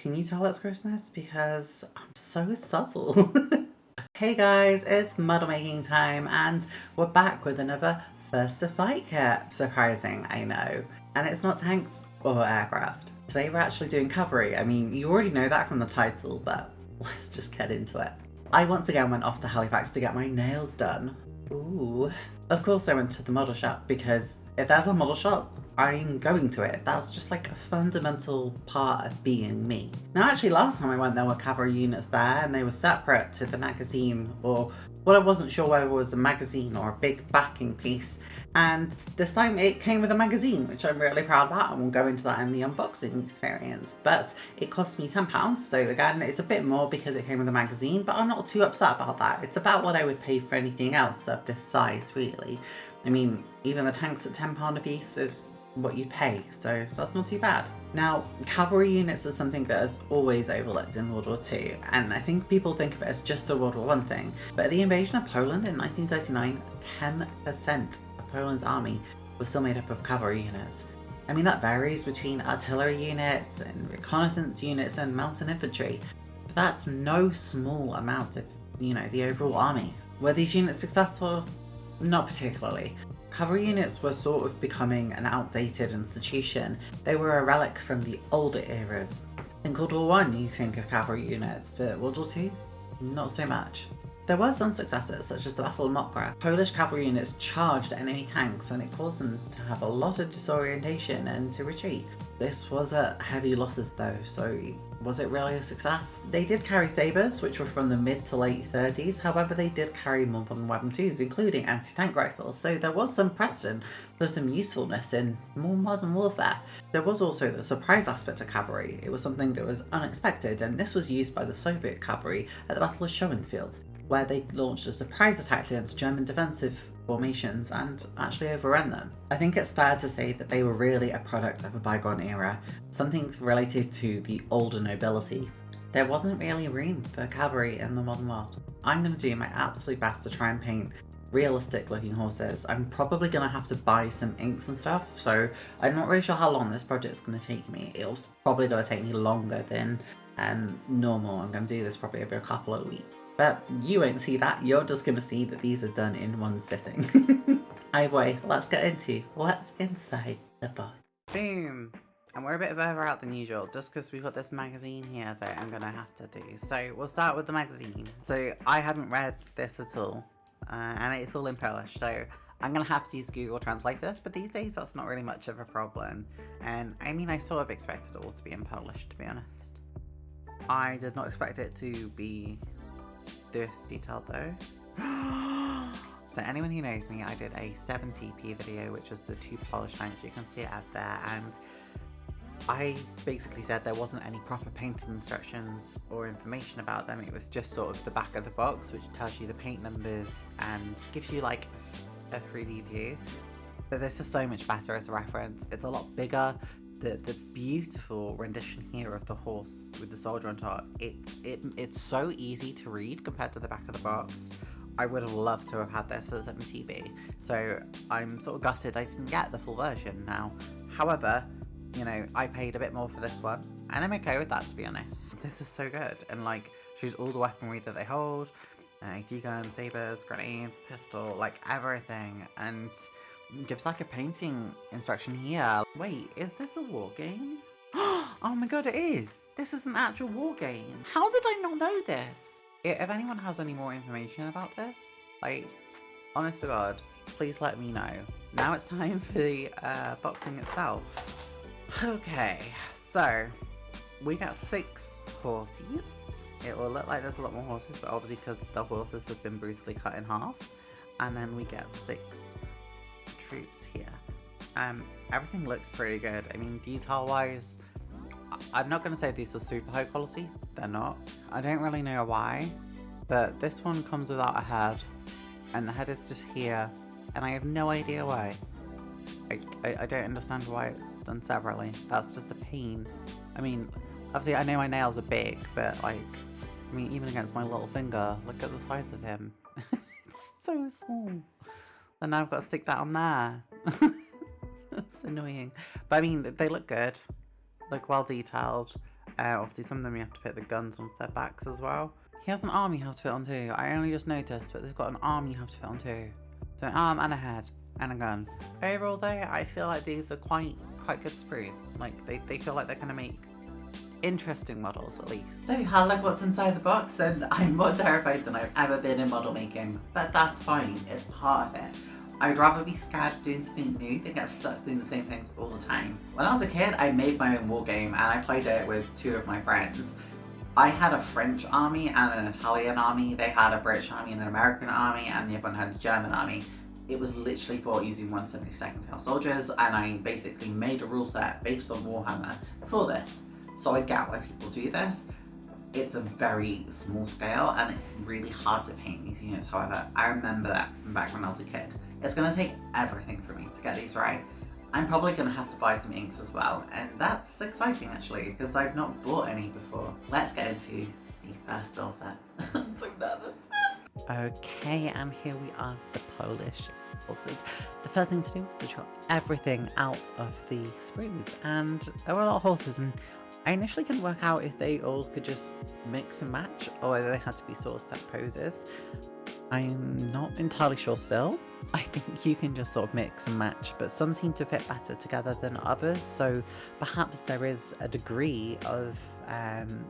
Can you tell it's Christmas? Because I'm so subtle. Hey guys, it's model making time and we're back with another First to Fight kit. Surprising, I know. And it's not tanks or aircraft. Today we're actually doing cavalry. I mean, you already know that from the title, but let's just get into it. I once again went off to Halifax to get my nails done. Ooh. Of course I went to the model shop because if there's a model shop, I'm going to it. That's just like a fundamental part of being me. Now actually last time I went there were cavalry units there and they were separate to the magazine, or what I wasn't sure whether it was a magazine or a big backing piece. And this time it came with a magazine, which I'm really proud about, and we'll go into that in the unboxing experience. But it cost me £10, so again it's a bit more because it came with a magazine, but I'm not too upset about that. It's about what I would pay for anything else of this size, really. I mean, even the tanks at £10 a piece is what you pay, so that's not too bad. Now, cavalry units is something that is always overlooked in World War II, and I think people think of it as just a World War I thing, but at the invasion of Poland in 1939, 10% of Poland's army was still made up of cavalry units. I mean, that varies between artillery units and reconnaissance units and mountain infantry, but that's no small amount of, the overall army. Were these units successful? Not particularly. Cavalry units were sort of becoming an outdated institution. They were a relic from the older eras. In World War I you think of cavalry units, but World War II? Not so much. There were some successes, such as the Battle of Mokra. Polish cavalry units charged enemy tanks and it caused them to have a lot of disorientation and to retreat. This was at heavy losses though, so was it really a success? They did carry sabres, which were from the mid to late 30s, however they did carry more modern weapon tools, including anti-tank rifles, so there was some precedent for some usefulness in more modern warfare. There was also the surprise aspect of cavalry. It was something that was unexpected, and this was used by the Soviet cavalry at the Battle of Schoenfeld, where they launched a surprise attack against German defensive formations and actually overran them. I think it's fair to say that they were really a product of a bygone era, something related to the older nobility. There wasn't really room for cavalry in the modern world. I'm going to do my absolute best to try and paint realistic looking horses. I'm probably going to have to buy some inks and stuff, so I'm not really sure how long this project's going to take me. It's probably going to take me longer than normal. I'm going to do this probably over a couple of weeks. But you won't see that, you're just going to see that these are done in one sitting. Either way, let's get into what's inside the box. Boom! And we're a bit further out than usual, just because we've got this magazine here that I'm going to have to do. So we'll start with the magazine. So I haven't read this at all, and it's all in Polish, so I'm going to have to use Google Translate this, but these days that's not really much of a problem. And I mean, I sort of expected it all to be in Polish, to be honest. I did not expect it to be this detailed though. So anyone who knows me, I did a 7TP video, which was the 2 Polish tanks. You can see it out there, and I basically said there wasn't any proper painting instructions or information about them. It was just sort of the back of the box, which tells you the paint numbers and gives you like a 3D view. But this is so much better as a reference. It's a lot bigger. The beautiful rendition here of the horse with the soldier on top, it's so easy to read compared to the back of the box. I would have loved to have had this for the 7TB, so I'm sort of gutted I didn't get the full version now. However, I paid a bit more for this one, and I'm okay with that, to be honest. This is so good, and like, shows all the weaponry that they hold, AT gun, sabers, grenades, pistol, like everything, and gives like a painting instruction here. Wait, is this a war game? Oh my god, it is! This is an actual war game! How did I not know this? If anyone has any more information about this, like, honest to god, please let me know. Now it's time for the boxing itself. Okay, so we got 6 horses. It will look like there's a lot more horses, but obviously because the horses have been brutally cut in half. And then we get 6 troops here. Everything looks pretty good. I mean, detail wise, I'm not going to say these are super high quality. They're not. I don't really know why, but this one comes without a head, and the head is just here, and I have no idea why. I don't understand why it's done separately. That's just a pain. I mean, obviously I know my nails are big, but like, I mean, even against my little finger, look at the size of him. It's so small. And now I've got to stick that on there. That's annoying. But I mean, they look good. Look well detailed. Obviously some of them you have to put the guns onto their backs as well. He has an arm you have to put on too. I only just noticed, but they've got an arm you have to put on too. So an arm and a head and a gun. Overall though, I feel like these are quite good sprues. Like they feel like they're gonna make interesting models at least. So have a look what's inside the box, and I'm more terrified than I've ever been in model making. But that's fine, it's part of it. I'd rather be scared doing something new than get stuck doing the same things all the time. When I was a kid, I made my own war game and I played it with 2 of my friends. I had a French army and an Italian army. They had a British army and an American army, and the other one had a German army. It was literally for using 172nd scale soldiers, and I basically made a rule set based on Warhammer for this. So I get why people do this. It's a very small scale and it's really hard to paint these units. However, I remember that from back when I was a kid. It's going to take everything for me to get these right. I'm probably going to have to buy some inks as well, and that's exciting actually because I've not bought any before. Let's get into the first build set. I'm so nervous. Okay, and here we are, the Polish horses. The first thing to do was to chop everything out of the sprues, and there were a lot of horses, and I initially couldn't work out if they all could just mix and match or whether they had to be sort of set poses. I'm not entirely sure still. I think you can just sort of mix and match, but some seem to fit better together than others, so perhaps there is a degree of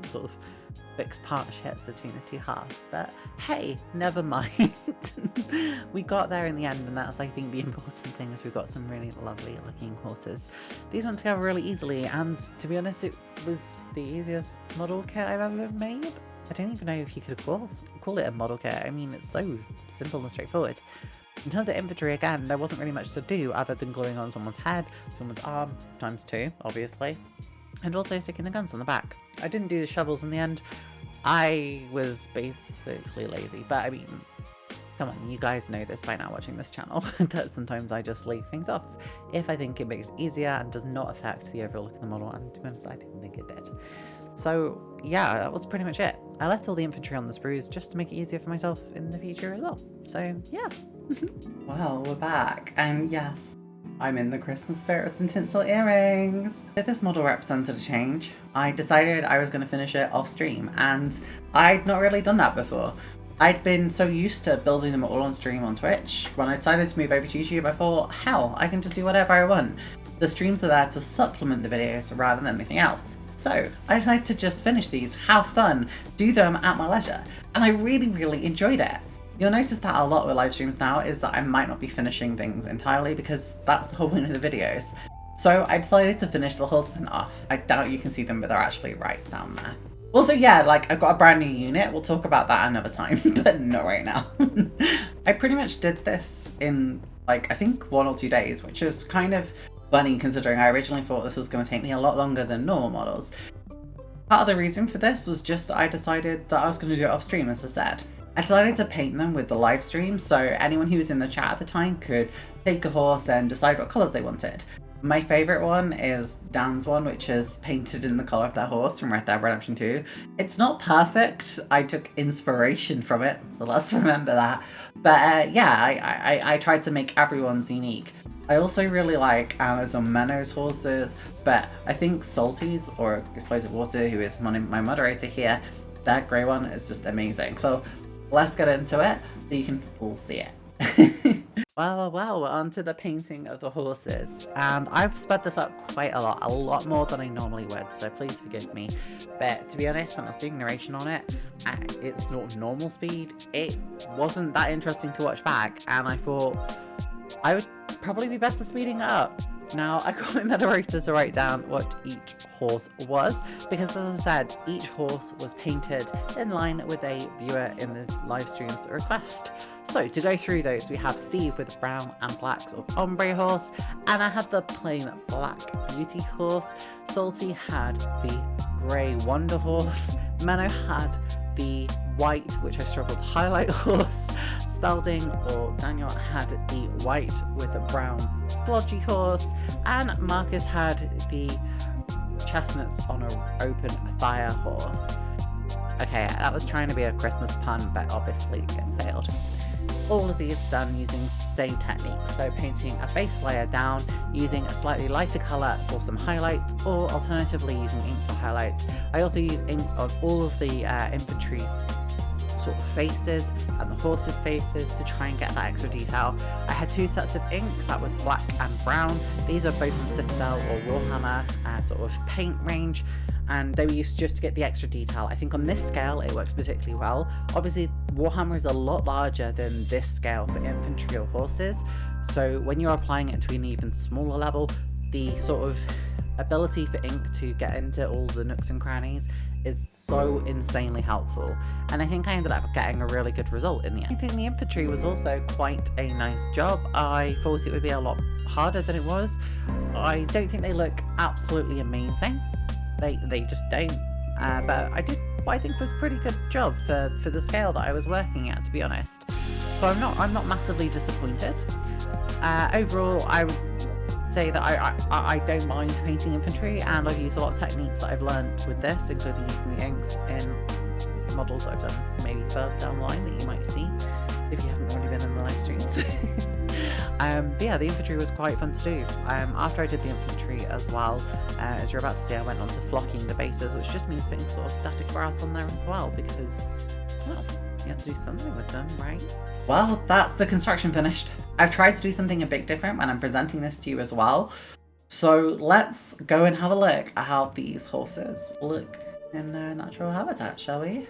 sort of fixed partnerships between the two halves, but hey, never mind. We got there in the end, and that's, I think, the important thing, is we got some really lovely looking horses. These went together really easily, and to be honest, it was the easiest model kit I've ever made. I don't even know if you could call it a model kit. I mean, it's so simple and straightforward. In terms of infantry, again, there wasn't really much to do other than gluing on someone's head, someone's arm, ×2, obviously, and also sticking the guns on the back. I didn't do the shovels in the end. I was basically lazy, but I mean, come on, you guys know this by now watching this channel, that sometimes I just leave things off if I think it makes it easier and does not affect the overall look of the model, and to be honest, I didn't think it did. So yeah, that was pretty much it. I left all the infantry on the sprues just to make it easier for myself in the future as well. So yeah. Well, we're back, and yes, I'm in the Christmas spirit with some tinsel earrings. But this model represented a change. I decided I was going to finish it off stream, and I'd not really done that before. I'd been so used to building them all on stream on Twitch. When I decided to move over to YouTube, I thought, hell, I can just do whatever I want. The streams are there to supplement the videos rather than anything else. So I decided to just finish these, have fun, do them at my leisure, and I really enjoyed it. You'll notice that a lot with live streams now is that I might not be finishing things entirely, because that's the whole point of the videos. So I decided to finish the horsemen off. I doubt you can see them, but they're actually right down there. Also, yeah, like, I've got a brand new unit. We'll talk about that another time, but not right now. I pretty much did this in, like, I think 1 or 2 days, which is kind of funny considering I originally thought this was going to take me a lot longer than normal models. Part of the reason for this was just that I decided that I was going to do it off stream, as I said. I decided to paint them with the live stream, so anyone who was in the chat at the time could take a horse and decide what colours they wanted. My favourite one is Dan's one, which is painted in the colour of their horse from Red Dead Redemption 2. It's not perfect, I took inspiration from it, so let's remember that. But yeah, I tried to make everyone's unique. I also really like Anna's and Menno's horses, but I think Salty's, or Explosive Water, who is my moderator here, that grey one is just amazing. So let's get into it so you can all see it. Well, we're on to the painting of the horses, and I've sped this up quite a lot more than I normally would, so please forgive me. But to be honest, when I was doing narration on it, it's not normal speed. It wasn't that interesting to watch back, and I thought I would probably be better speeding it up. Now, I got my moderator to write down what each horse was, because as I said, each horse was painted in line with a viewer in the live stream's request. So to go through those, we have Steve with the brown and black sort of ombre horse, and I had the plain black beauty horse. Salty had the grey wonder horse. Menno had the white, which I struggled to highlight, horse. Spalding or Daniel had the white with the brown splodgy horse, and Marcus had the chestnuts on an open fire horse. Okay, that was trying to be a Christmas pun, but obviously it failed. All of these are done using same techniques, so painting a base layer down, using a slightly lighter colour for some highlights, or alternatively using inks for highlights. I also use inks on all of the infantry's sort of faces and the horses' faces to try and get that extra detail. I had two sets of ink, that was black and brown. These are both from Citadel or Warhammer sort of paint range, and they were used just to get the extra detail. I think on this scale it works particularly well. Obviously Warhammer is a lot larger than this scale for infantry or horses, so when you're applying it to an even smaller level, the sort of ability for ink to get into all the nooks and crannies is so insanely helpful, and I think I ended up getting a really good result in the end. I think the infantry was also quite a nice job. I thought it would be a lot harder than it was. I don't think they look absolutely amazing, they just don't, but I did what I think was a pretty good job for the scale that I was working at, to be honest. So I'm not massively disappointed. Overall, I would say that I don't mind painting infantry, and I've used a lot of techniques that I've learned with this, including using the inks in models that I've done maybe further down the line that you might see if you haven't already been in the live streams. But yeah, the infantry was quite fun to do. After I did the infantry as well, as you're about to see, I went on to flocking the bases, which just means putting sort of static brass on there as well, because, well, you have to do something with them, right? Well, that's the construction finished. I've tried to do something a bit different when I'm presenting this to you as well. So let's go and have a look at how these horses look in their natural habitat, shall we?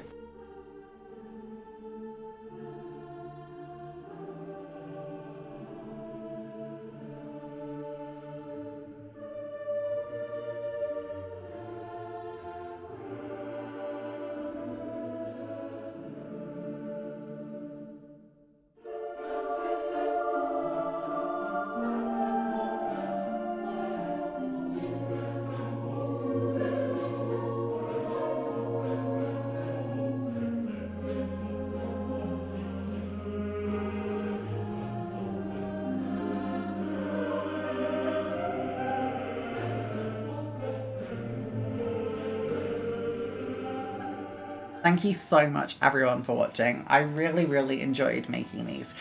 Thank you so much everyone for watching. I really enjoyed making these.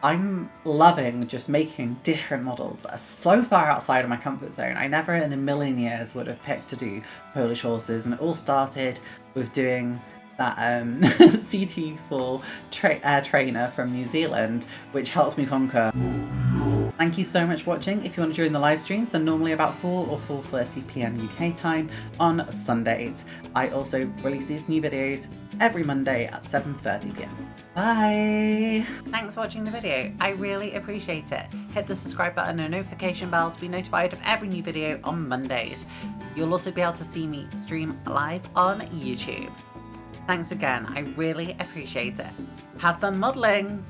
I'm loving just making different models that are so far outside of my comfort zone. I never in a million years would have picked to do Polish horses, and it all started with doing that CT4 trainer from New Zealand, which helped me conquer. Thank you so much for watching. If you want to join the live streams, they're normally about 4 or 4:30 PM UK time on Sundays. I also release these new videos every Monday at 7:30 PM. Bye! Thanks for watching the video. I really appreciate it. Hit the subscribe button and notification bell to be notified of every new video on Mondays. You'll also be able to see me stream live on YouTube. Thanks again, I really appreciate it. Have fun modelling!